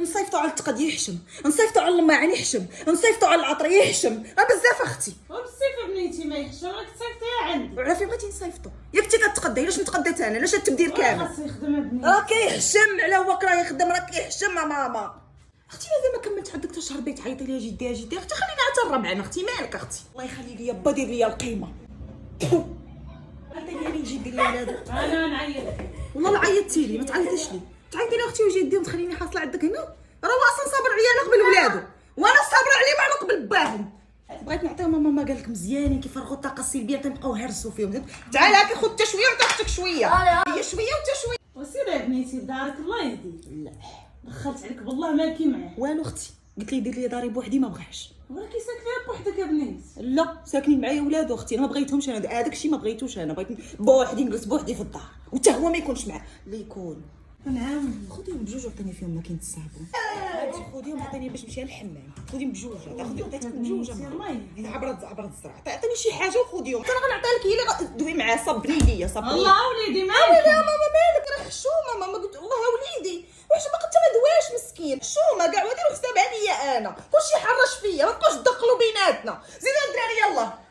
نصيفطوا على التقد يحشم، نصيفطوا على الماعن يحشم، نصيفطوا على العطر يحشم، بزاف اختي. وبالصيف بنيتي ما يحشم راك تصيفطيها عندي. وعلى فين بغيتي نصيفطوا؟ ياك انت كتقدي علاش نتقديت انا؟ علاش التبديل كامل؟ خاصو يخدم بنيتي. راه كيحشم على هو كراه يخدم، راه كيحشم ماما. اختي مازال ما كملت عندك حتى شهر بيت تعيطي ليا جدي جدي، اختي خلينا حتى الربعان اختي مالك اختي. الله يخلي ليا با دير ليا القيمه. عطيني لي جدي لي ولادو. انا نعيط. والله لا عيطتي لي، ما تعيطيش لي، تعيطي لي اختي وجدي وتخليني حاصله عندك هنا. راه هو اصلا صابر عليا قبل ولادو، وانا صابره عليه ما قبل باهم. بغيت نعطيهم ماما قال لك مزيانين كيفرغوا الطاقه السلبيه تنبقاو هرسوا فيهم. تعال هاكي خذ حتى شويه وانت اختك شويه، هي شويه وانت شويه. وسيري يا بنيتي لدارك الله يهديك. لا دخلت عليك بالله مالكي معاه. والو اختي، قلت لي دير لي داري بوحدي ما بغاش. وراكي ساكنه بوحدك يا بنيت. لا ساكنين معايا ولادو اختي، انا ما بغيتهمش، انا هذاك الشيء ما بغيتوش، انا بغيت بوحدي نجلس بوحدي في الدار وحتى هو ما يكونش معاه، اللي يكون نعم. خذيهم بجوج وعطيني فيهم ما كاين الصابون. هادشي خذيهم عطيني باش نمشي للحمام، خذيهم بجوج، عطيتك بجوج عبرت الزرع، عطيني شي حاجه وخذيهم، انا غنعطيها لك هي اللي دوي معاه، صبني ليا صبني. الله وليدي مالك. لا ماما مالك راه حشومه، ماما قلت الله وليدي واش ما قلت ما دواش مسكين، حشومه كاع وديروا حساب عليا انا، كلشي حرش فيا ما تبقاوش تدخلوا بيناتنا، زيدوا الدراري يلا.